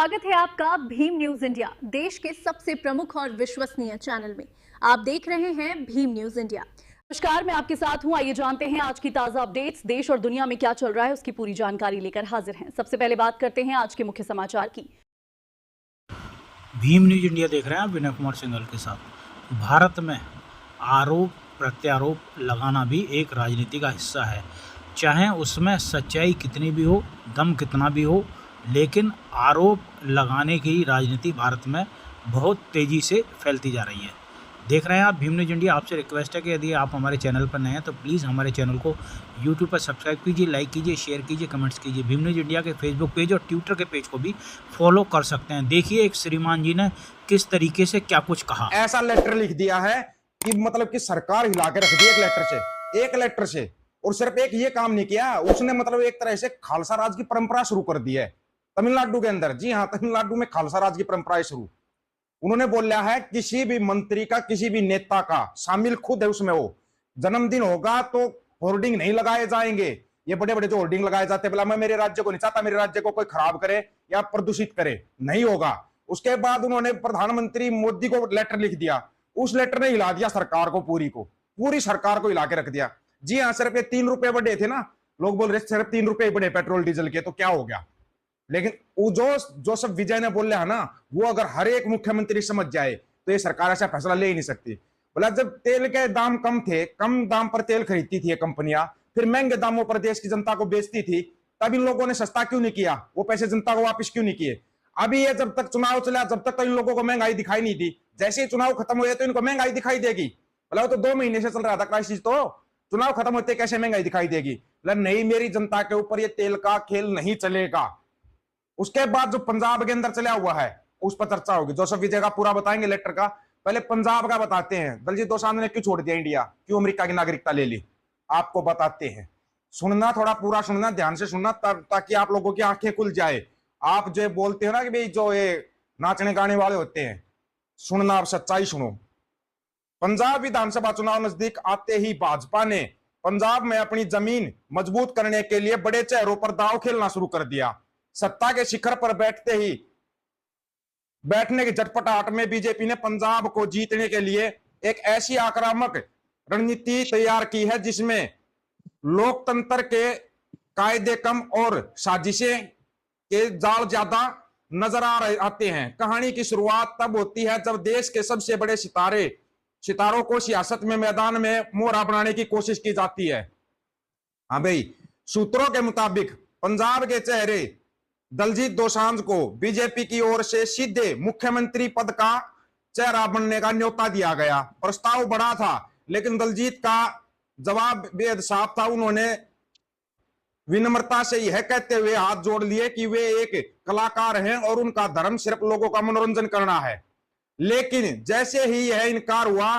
स्वागत है आपका भीम न्यूज इंडिया, देश के सबसे प्रमुख और विश्वसनीय चैनल में। आप देख रहे हैं भीम न्यूज इंडिया। नमस्कार, मैं आपके साथ हूं। आइए जानते हैं आज की ताजा अपडेट्स। देश और दुनिया में क्या चल रहा है उसकी पूरी जानकारी लेकर हाजिर हैं। सबसे पहले बात करते हैं आज के मुख्य समाचार की। भीम न्यूज इंडिया देख रहे हैं आप विनय कुमार सिंघल के साथ। भारत में आरोप प्रत्यारोप लगाना भी एक राजनीति का हिस्सा है, चाहे उसमें सच्चाई कितनी भी हो, दम कितना भी हो, लेकिन आरोप लगाने की राजनीति भारत में बहुत तेज़ी से फैलती जा रही है। देख रहे हैं आप भीम न्यूज इंडिया। आपसे रिक्वेस्ट है कि यदि आप हमारे चैनल पर नए हैं तो प्लीज़ हमारे चैनल को यूट्यूब पर सब्सक्राइब कीजिए, लाइक कीजिए, शेयर कीजिए, कमेंट्स कीजिए। भीम न्यूज इंडिया के फेसबुक पेज और ट्विटर के पेज को भी फॉलो कर सकते हैं। देखिए एक श्रीमान जी ने किस तरीके से क्या कुछ कहा। ऐसा लेटर लिख दिया है कि मतलब कि सरकार हिला के रख दी एक लेटर से। और सिर्फ एक ये काम नहीं किया उसने, मतलब एक तरह से खालसा राज की परंपरा शुरू कर दी है तमिलनाडु के अंदर। जी हाँ, तमिलनाडु में खालसा राज की परंपरा शुरू। उन्होंने बोला है किसी भी मंत्री का, किसी भी नेता का, शामिल खुद है उसमें, वो जन्मदिन होगा तो होर्डिंग नहीं लगाए जाएंगे। ये बड़े बड़े जो होर्डिंग लगाए जाते हैं, बोला मैं मेरे राज्य को नहीं चाहता मेरे राज्य को कोई खराब करे या प्रदूषित करे, नहीं होगा। उसके बाद उन्होंने प्रधानमंत्री मोदी को लेटर लिख दिया। उस लेटर ने हिला दिया सरकार को, पूरी सरकार को हिला के रख दिया। जी हाँ, सिर्फ ये 3 रुपए बढ़े थे ना, लोग बोल रहे सिर्फ 3 रुपए बढ़े पेट्रोल डीजल के, तो क्या हो गया। लेकिन वो जो सब विजय ने बोल है ना, वो अगर हर एक मुख्यमंत्री समझ जाए तो ये सरकार ऐसा फैसला ले ही नहीं सकती। बोला जब तेल के दाम कम थे, कम दाम पर तेल खरीदती थी ये कंपनियां, फिर महंगे दामों पर देश की जनता को बेचती थी, तब इन लोगों ने सस्ता क्यों नहीं किया, वो पैसे जनता को वापस क्यों नहीं किए। अभी ये जब तक चुनाव चला, जब तक तो इन लोगों को महंगाई दिखाई नहीं दी, जैसे ही चुनाव खत्म हुए तो इनको महंगाई दिखाई देगी। बोला तो 2 महीने से चल रहा था क्राइसिस, तो चुनाव खत्म होते कैसे महंगाई दिखाई देगी। बोला नहीं, मेरी जनता के ऊपर ये तेल का खेल नहीं चलेगा। उसके बाद जो पंजाब के अंदर चला हुआ है उस पर चर्चा होगी। जोसेफ विजय का पूरा बताएंगे लेटर का, पहले पंजाब का बताते हैं। दलजीत दोसांझ ने क्यों छोड़ दिया इंडिया, क्यों अमेरिका की नागरिकता ले ली, आपको बताते हैं। सुनना, थोड़ा पूरा सुनना, ध्यान से सुनना, ताकि आप लोगों की आंखें खुल जाए। आप जो बोलते हो ना कि भाई जो ये नाचने गाने वाले होते हैं, सुनना, आप सच्चाई सुनो। पंजाब विधानसभा चुनाव नजदीक आते ही भाजपा ने पंजाब में अपनी जमीन मजबूत करने के लिए बड़े चेहरों पर दांव खेलना शुरू कर दिया। सत्ता के शिखर पर बैठने की झटपटाहट में बीजेपी ने पंजाब को जीतने के लिए एक ऐसी आक्रामक रणनीति तैयार की है जिसमें लोकतंत्र के कायदे कम और साजिशें के जाल ज्यादा नजर आते हैं। कहानी की शुरुआत तब होती है जब देश के सबसे बड़े सितारों को सियासत में मैदान में मोहरा बनाने की कोशिश की जाती है। हाँ भाई, सूत्रों के मुताबिक पंजाब के चेहरे दलजीत दोसांझ को बीजेपी की ओर से सीधे मुख्यमंत्री पद का चेहरा बनने का न्योता दिया गया। प्रस्ताव बड़ा था लेकिन दलजीत का जवाब बेहद साफ था। उन्होंने विनम्रता से यह कहते हुए हाथ जोड़ लिए कि वे एक कलाकार हैं और उनका धर्म सिर्फ लोगों का मनोरंजन करना है। लेकिन जैसे ही यह इनकार हुआ,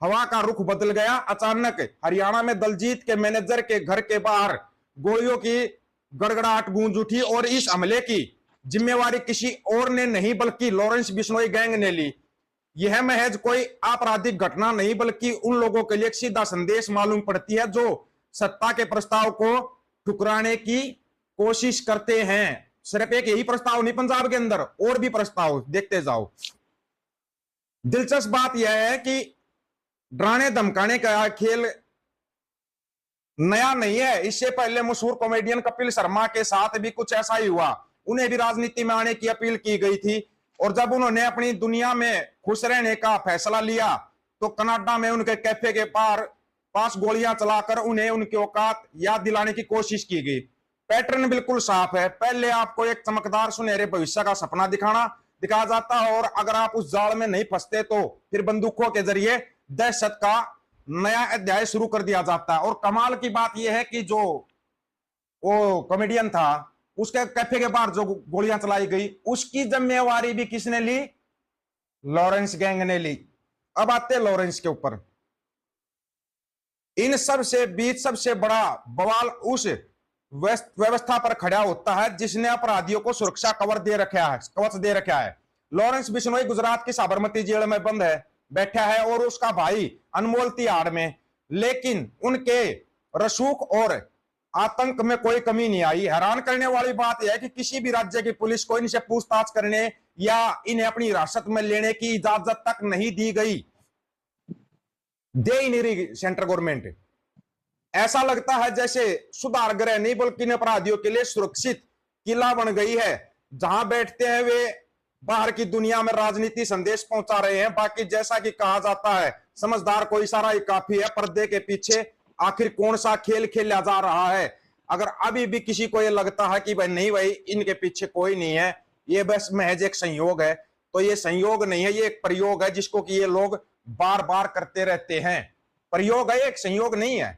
हवा का रुख बदल गया। अचानक हरियाणा में दलजीत के मैनेजर के घर के बाहर गोलियों की गड़गड़ाहट गूंज उठी और इस हमले की जिम्मेवारी किसी और ने नहीं बल्कि लॉरेंस बिश्नोई गैंग ने ली। यह महज कोई आपराधिक घटना नहीं बल्कि उन लोगों के लिए एक सीधा संदेश मालूम पड़ती है जो सत्ता के प्रस्ताव को ठुकराने की कोशिश करते हैं। सिर्फ एक यही प्रस्ताव नहीं, पंजाब के अंदर और भी प्रस्ताव देखते जाओ। दिलचस्प बात यह है कि डराने धमकाने का खेल नया नहीं है। इससे पहले मशहूर कॉमेडियन कपिल शर्मा के साथ भी कुछ ऐसा ही हुआ। उन्हें भी राजनीति में आने की अपील की गई थी और जब उन्होंने अपनी दुनिया में खुश रहने का फैसला लिया तो कनाडा में उनके कैफे के पास गोलियां चलाकर उन्हें उनकी औकात याद दिलाने की कोशिश की गई। पैटर्न बिल्कुल साफ है। पहले आपको एक चमकदार सुनहरे भविष्य का सपना दिखाया जाता है और अगर आप उस जाल में नहीं फंसते तो फिर बंदूकों के जरिए दहशत का नया अध्याय शुरू कर दिया जाता है। और कमाल की बात यह है कि जो वो कॉमेडियन था उसके कैफे के बाहर जो गोलियां चलाई गई उसकी जिम्मेवारी भी किसने ली, लॉरेंस गैंग ने ली। अब आते लॉरेंस के ऊपर। इन सब से बीच सबसे बड़ा बवाल उस व्यवस्था पर खड़ा होता है जिसने अपराधियों को सुरक्षा कवच दे रखा है। लॉरेंस बिश्नोई गुजरात की साबरमती जेल में बंद है, बैठा है और उसका भाई अनमोल तिहाड़ में। लेकिन उनके रसूख और आतंक में कोई कमी नहीं आई। हैरान करने वाली बात यह है कि किसी भी राज्य की पुलिस को इनसे पूछताछ करने या इन्हें अपनी हिरासत में लेने की इजाजत तक नहीं दी गई, दे ही नहीं रही सेंट्रल गवर्नमेंट। ऐसा लगता है जैसे सुधार गृह नहीं बल्कि अपराधियों के लिए सुरक्षित किला बन गई है, जहां बैठते हैं वे बाहर की दुनिया में राजनीति संदेश पहुंचा रहे हैं। बाकी जैसा कि कहा जाता है, समझदार को इशारा ही काफी है। पर्दे के पीछे आखिर कौन सा खेल खेला जा रहा है? अगर अभी भी किसी को यह लगता है कि भाई नहीं भाई इनके पीछे कोई नहीं है, ये बस महज एक संयोग है, तो ये संयोग नहीं है, ये एक प्रयोग है जिसको कि ये लोग बार बार करते रहते हैं। प्रयोग है, एक संयोग नहीं है,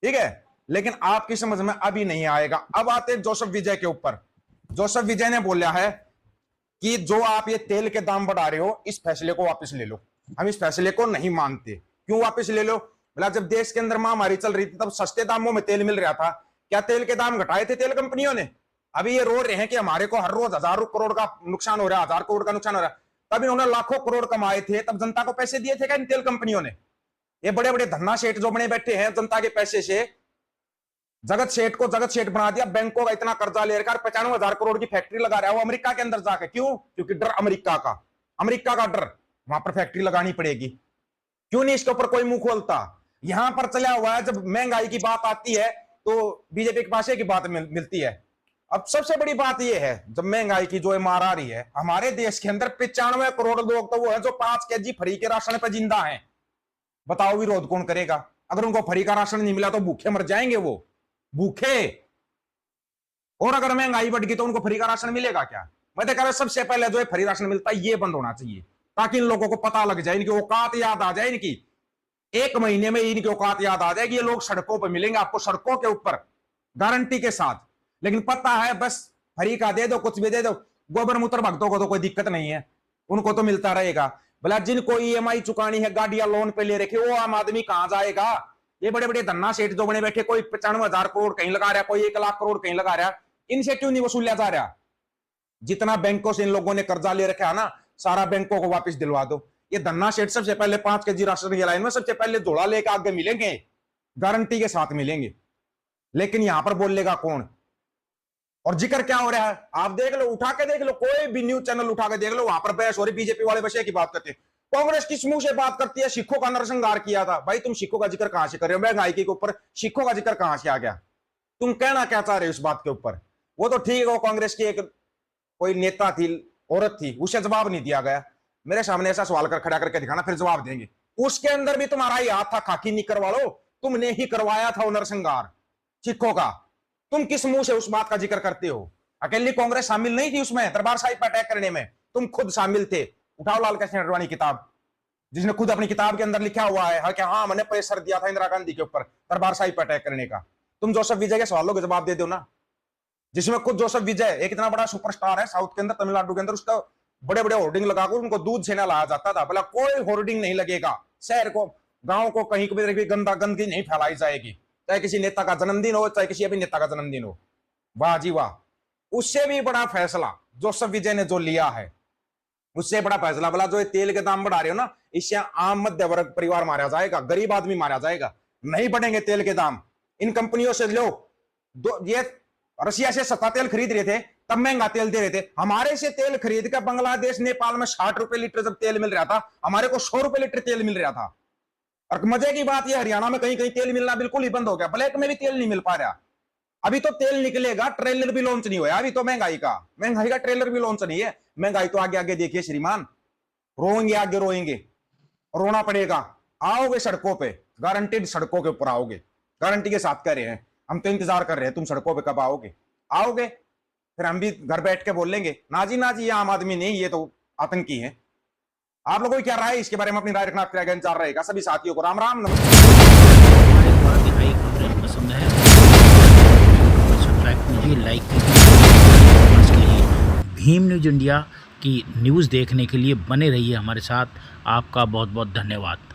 ठीक है। लेकिन आपकी समझ में अभी नहीं आएगा। अब आते हैं जोसेफ विजय के ऊपर। जोसेफ विजय ने बोला है कि जो आप ये तेल के दाम बढ़ा रहे हो, इस फैसले को वापस ले लो। हम इस फैसले को नहीं मानते। क्यों वापस ले लो? बोला जब देश के अंदर महामारी चल रही थी तब सस्ते दामों में तेल मिल रहा था। क्या तेल के दाम घटाए थे तेल कंपनियों ने? अभी ये रो रहे हैं कि हमारे को हर रोज हजारों करोड़ का नुकसान हो रहा है, 1000 करोड़ का नुकसान हो रहा है। तब इन्होंने लाखों करोड़ कमाए थे, तब जनता को पैसे दिए थे क्या इन तेल कंपनियों ने? ये बड़े बड़े धन्ना सेठ जो बने बैठे हैं जनता के पैसे से, जगत सेठ को जगत सेठ बना दिया, बैंकों का इतना कर्जा ले रखा, 95,000 करोड़ की फैक्ट्री लगा रहा है वो अमेरिका के अंदर जाके। क्यों? क्योंकि डर अमेरिका का डर, वहां पर फैक्ट्री लगानी पड़ेगी। क्यों नहीं इसके ऊपर कोई मुंह खोलता? यहां पर चला हुआ है। जब महंगाई की बात आती है तो बीजेपी के पास की बात मिलती है। अब सबसे बड़ी बात यह है, जब महंगाई की जो मार आ रही है, हमारे देश के अंदर 95 करोड़ लोग तो वो है जो 5 केजी फ्री के राशन पर जिंदा हैं। बताओ विरोध कौन करेगा? अगर उनको फ्री का राशन नहीं मिला तो भूखे मर जाएंगे वो, भूखे। और अगर महंगाई बढ़ गई तो उनको फ्री का राशन मिलेगा क्या? मैं तो कह रहा सबसे पहले जो है फ्री राशन मिलता है ये बंद होना चाहिए, ताकि इन लोगों को पता लग जाए, इनकी औकात याद आ जाए। इनकी 1 महीने में इनकी औकात याद आ जाएगी। ये लोग सड़कों पर मिलेंगे आपको, सड़कों के ऊपर गारंटी के साथ। लेकिन पता है बस फ्री का दे दो, कुछ भी दे दो, गोबर मूत्र भक्तों को तो कोई दिक्कत नहीं है, उनको तो मिलता रहेगा। बोला जिनको ईएमआई चुकानी है, गाड़ियां लोन पे ले रखे, वो आम आदमी कहां जाएगा? ये बड़े बड़े धन्ना सेठ जो बने बैठे, कोई 95,000 करोड़ कहीं लगा रहा, कोई 1 लाख करोड़ कहीं लगा रहा, इनसे क्यों नहीं वसूला जा रहा? जितना बैंकों से इन लोगों ने कर्जा ले रखा है ना, सारा बैंकों को वापस दिलवा दो। ये धन्ना सेठ सबसे पहले 5 केजी राशन की लाइन में सबसे पहले झोला लेकर आगे मिलेंगे, गारंटी के साथ मिलेंगे। लेकिन यहां पर बोलेगा कौन? और जिक्र क्या हो रहा है आप देख लो, उठा के देख लो, कोई भी न्यूज चैनल उठा के देख लो, वहां पर बहस हो रही। बीजेपी वाले बस की बात करते हैं, कांग्रेस किस मुंह से बात करती है? सिखों का नरसंहार किया था। भाई तुम सिखों का जिक्र कहां से कर रहे हो? महंगाई के ऊपर सिखों का जिक्र कहां से आ गया? तुम कहना क्या चाह रहे हो इस बात के ऊपर? वो तो ठीक है, कांग्रेस की एक कोई नेता थी, औरत थी, उसे जवाब नहीं दिया गया। मेरे सामने ऐसा सवाल कर खड़ा करके दिखाना, फिर जवाब देंगे। उसके अंदर भी तुम्हारा ही हाथ था, खाकी नहीं करवा लो, तुमने ही करवाया था वो नरसंहार सिखों का। तुम किस मुंह से उस बात का जिक्र करते हो? अकेली कांग्रेस शामिल नहीं थी उसमें, दरबार साहिब पर अटैक करने में तुम खुद शामिल थे। उठाओ लाल कृष्ण अडवाणी किताब, जिसने खुद अपनी किताब के अंदर लिखा हुआ है कि हाँ मैंने प्रेशर दिया था इंदिरा गांधी के ऊपर दरबार साहिब पर अटैक करने का। तुम जोसेफ विजय के सवालों के जवाब दे दो ना, जिसमें खुद जोसेफ विजय एक इतना बड़ा सुपरस्टार है साउथ के अंदर, तमिलनाडु के अंदर, उसका बड़े बड़े होर्डिंग लगाकर उनको दूध सेना लाया जाता था। बोला कोई होर्डिंग नहीं लगेगा, शहर को गांव को कहीं भी गंदगी नहीं फैलाई जाएगी, चाहे किसी नेता का जन्मदिन हो, चाहे किसी अभिनेता का जन्मदिन हो। वाह जी वाह। उससे भी बड़ा फैसला जोसेफ विजय ने जो लिया है, उससे बड़ा फैसला। बोला जो ये तेल के दाम बढ़ा रहे हो ना, इससे आम मध्य वर्ग परिवार मारा जाएगा, गरीब आदमी मारा जाएगा। नहीं बढ़ेंगे तेल के दाम। इन कंपनियों से लो, ये रसिया से सस्ता तेल खरीद रहे थे, तब महंगा तेल दे रहे थे। हमारे से तेल खरीद कर बांग्लादेश नेपाल में 60 रुपए लीटर जब तेल मिल रहा था, हमारे को 100 रुपए लीटर तेल मिल रहा था। और मजे की बात यह, हरियाणा में कहीं कहीं तेल मिलना बिल्कुल ही बंद हो गया, ब्लैक में भी तेल नहीं मिल पा रहा। अभी तो तेल निकलेगा, ट्रेलर भी लॉन्च नहीं हुआ। अभी तो महंगाई का ट्रेलर भी लॉन्च नहीं है। महंगाई तो आगे आगे देखिए श्रीमान, रोएंगे आगे रोएंगे, रोना पड़ेगा। आओगे सड़कों पे, गारंटीड सड़कों के ऊपर आओगे, गारंटी के साथ कह रहे हैं। हम तो इंतजार कर रहे हैं तुम सड़कों पे कब आओगे। आओगे फिर हम भी घर बैठ के बोल लेंगे ना जी ये आम आदमी नहीं, ये तो आतंकी है। आप लोगों की क्या राय इसके बारे में? अपनी राय रखना आपका इंतजार रहेगा। सभी साथियों को राम राम, नमस्कार। हमारे द्वारा दिखाई खबरें पसंद है सब्सक्राइब कीजिए, लाइक कीजिए। भीम न्यूज इंडिया की न्यूज़ देखने के लिए बने रहिए हमारे साथ। आपका बहुत बहुत धन्यवाद।